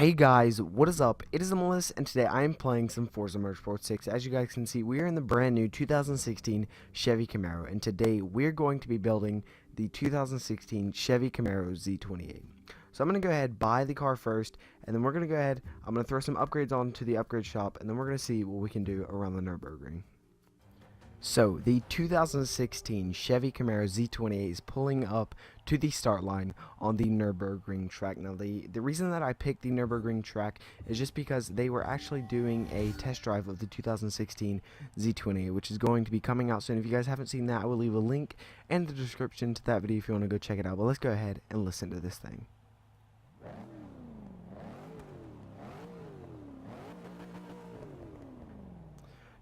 Hey guys, what is up? It is Melissa, and today I am playing some Forza Motorsport 6. As you guys can see, we are in the brand new 2016 Chevy Camaro, and today we're going to be building the 2016 Chevy Camaro Z28. So I'm going to go ahead, buy the car first, and then we're going to go ahead, I'm going to throw some upgrades onto the upgrade shop, and then we're going to see what we can do around the Nürburgring. So, the 2016 Chevy Camaro Z28 is pulling up to the start line on the Nürburgring track. Now, the reason that I picked the Nürburgring track is just because they were actually doing a test drive of the 2016 Z28, which is going to be coming out soon. If you guys haven't seen that, I will leave a link in the description to that video if you want to go check it out. But let's go ahead and listen to this thing.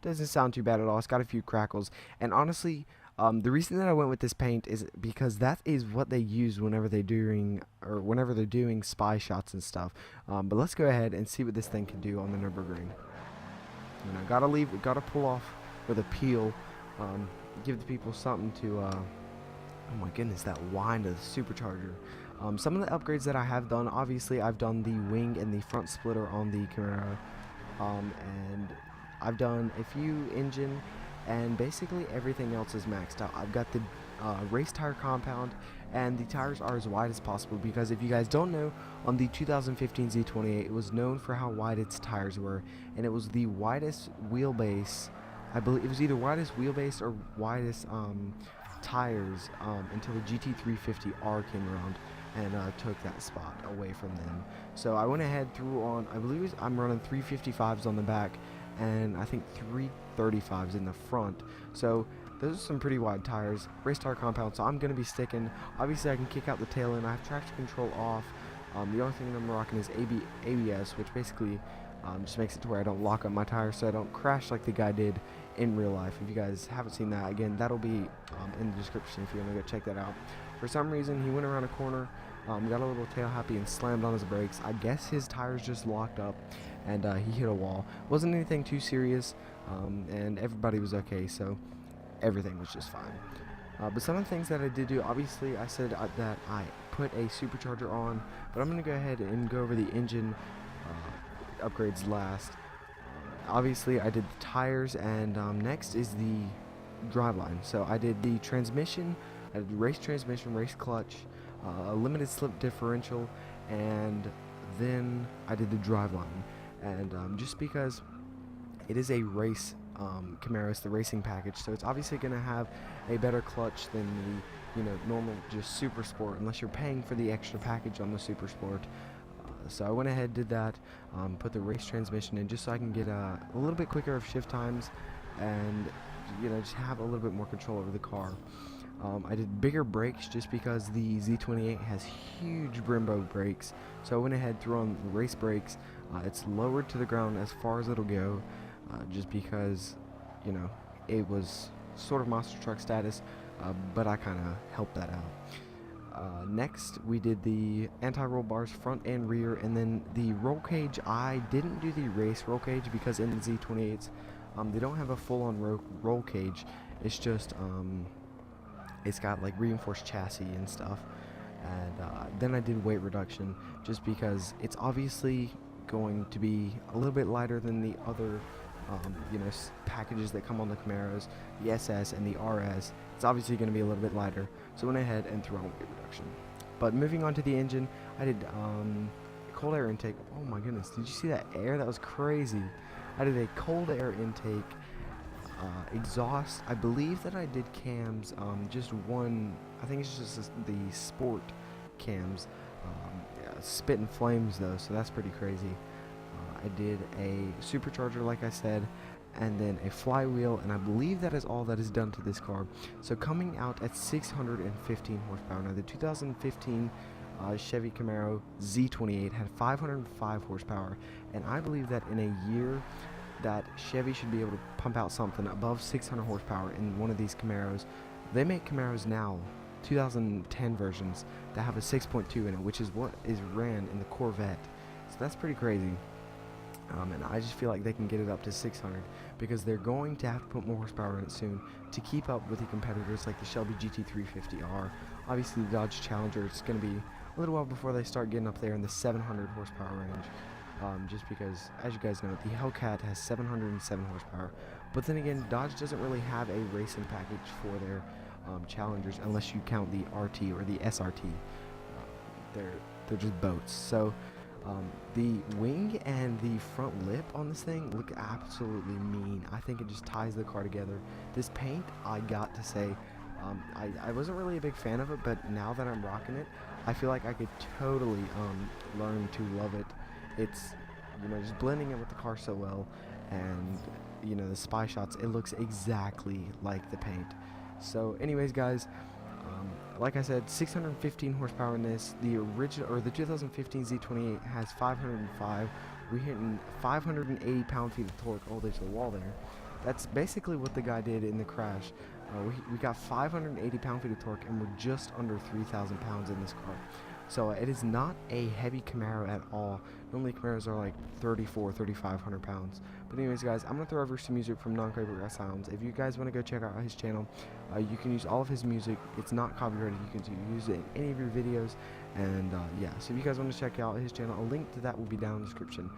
Doesn't sound too bad at all. It's got a few crackles, and honestly, the reason that I went with this paint is because that is what they use whenever they're doing spy shots and stuff. But let's go ahead and see what this thing can do on the Nürburgring. You know, gotta pull off with a peel. Give the people something to. Oh my goodness, that whine of the supercharger. Some of the upgrades that I have done, obviously, I've done the wing and the front splitter on the Camaro, and I've done a few engine, and basically everything else is maxed out. I've got the race tire compound, and the tires are as wide as possible because if you guys don't know, on the 2015 Z28, it was known for how wide its tires were, and it was the widest wheelbase. I believe it was either widest wheelbase or widest tires until the GT350R came around and took that spot away from them. So I went ahead, threw on, I believe I'm running 355s on the back, and I think 335s in the front. So those are some pretty wide tires, race tire compound, so I'm going to be sticking. Obviously I can kick out the tail end. I have traction control off. The only thing I'm rocking is ABS, which basically just makes it to where I don't lock up my tires so I don't crash like the guy did in real life. If you guys haven't seen that, again, that'll be in the description if you want to go check that out. For some reason, he went around a corner, got a little tail happy and slammed on his brakes. I guess his tires just locked up, and he hit a wall. Wasn't anything too serious, and everybody was okay, so everything was just fine. But some of the things that I did do, obviously I said that I put a supercharger on, but I'm going to go ahead and go over the engine upgrades last. Obviously I did the tires, and next is the driveline. So I did the transmission, I did race transmission, race clutch, a limited slip differential, and then I did the driveline. And just because it is a race Camaro, it's the racing package, so it's obviously going to have a better clutch than the normal just Super Sport, unless you're paying for the extra package on the Super Sport. So I went ahead, did that, put the race transmission in just so I can get a little bit quicker of shift times, and just have a little bit more control over the car. I did bigger brakes just because the Z28 has huge Brembo brakes, so I went ahead, threw on race brakes. It's lowered to the ground as far as it'll go, just because it was sort of monster truck status, but I kind of helped that out. Next, we did the anti-roll bars front and rear, and then the roll cage. I didn't do the race roll cage because in the Z28s, they don't have a full-on roll cage. It's just it's got like reinforced chassis and stuff. And then I did weight reduction just because it's obviously going to be a little bit lighter than the other packages that come on the Camaros, the SS and the RS. It's obviously going to be a little bit lighter, so I went ahead and threw on weight reduction. But moving on to the engine, I did cold air intake. Oh my goodness, did you see that air? That was crazy. I did a cold air intake, exhaust. I believe that I did cams, just one. I think it's just the sport cams. Yeah, spitting flames though, so that's pretty crazy. I did a supercharger, like I said, and then a flywheel, and I believe that is all that is done to this car. So coming out at 615 horsepower. Now the 2015 Chevy Camaro Z28 had 505 horsepower, and I believe that in a year that Chevy should be able to pump out something above 600 horsepower in one of these Camaros. They make Camaros now, 2010 versions, that have a 6.2 in it, which is what is ran in the Corvette. So that's pretty crazy. And I just feel like they can get it up to 600 because they're going to have to put more horsepower in it soon to keep up with the competitors like the Shelby GT350R. Obviously the Dodge Challenger is going to be a little while before they start getting up there in the 700 horsepower range. Just because, as you guys know, the Hellcat has 707 horsepower. But then again, Dodge doesn't really have a racing package for their Challengers unless you count the RT or the SRT. They're just boats. So the wing and the front lip on this thing look absolutely mean. I think it just ties the car together. This paint, I got to say, I wasn't really a big fan of it, but now that I'm rocking it, I feel like I could totally learn to love it. It's, you know, just blending it with the car so well, and you know, the spy shots, it looks exactly like the paint. So anyways guys, like I said, 615 horsepower in this. The original, or the 2015 Z28 has 505. We're hitting 580 pound-feet of torque all the way to the wall there. That's basically what the guy did in the crash. We got 580 pound-feet of torque, and we're just under 3,000 pounds in this car. So it is not a heavy Camaro at all. Normally Camaros are like 3,500 pounds. But anyways guys, I'm going to throw over some music from Non-Copyright Sounds. If you guys want to go check out his channel, you can use all of his music. It's not copyrighted. You can use it in any of your videos. And yeah, so if you guys want to check out his channel, a link to that will be down in the description.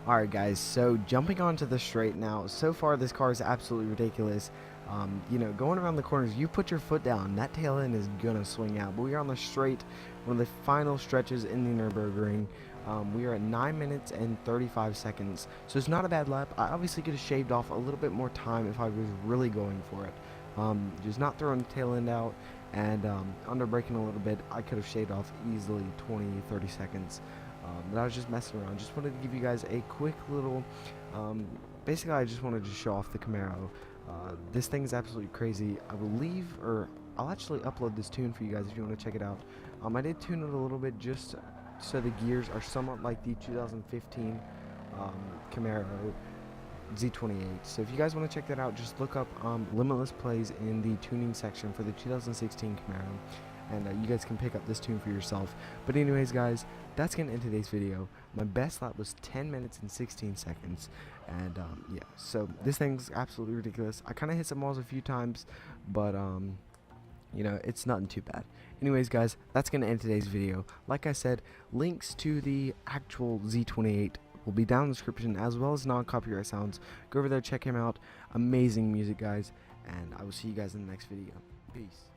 Alright guys, so jumping onto the straight now, so far this car is absolutely ridiculous. You know, going around the corners, you put your foot down, that tail end is gonna swing out. But we are on the straight, one of the final stretches in the Nürburgring. We are at 9 minutes and 35 seconds, so it's not a bad lap. I obviously could have shaved off a little bit more time if I was really going for it. Just not throwing the tail end out and under braking a little bit, I could have shaved off easily 20-30 seconds. But I was just messing around. Just wanted to give you guys a quick little, basically I just wanted to show off the Camaro. This thing is absolutely crazy. I believe, or I'll actually upload this tune for you guys if you want to check it out. I did tune it a little bit just so the gears are somewhat like the 2015 Camaro Z28. So if you guys want to check that out, just look up Limitless Plays in the tuning section for the 2016 Camaro. And you guys can pick up this tune for yourself. But anyways guys, that's gonna end today's video. My best lap was 10 minutes and 16 seconds, and yeah, so this thing's absolutely ridiculous. I kind of hit some walls a few times, but you know, it's nothing too bad. Anyways guys, that's gonna end today's video. Like I said, links to the actual Z28 will be down in the description, as well as non-copyright sounds. Go over there, check him out. Amazing music guys, and I will see you guys in the next video. Peace.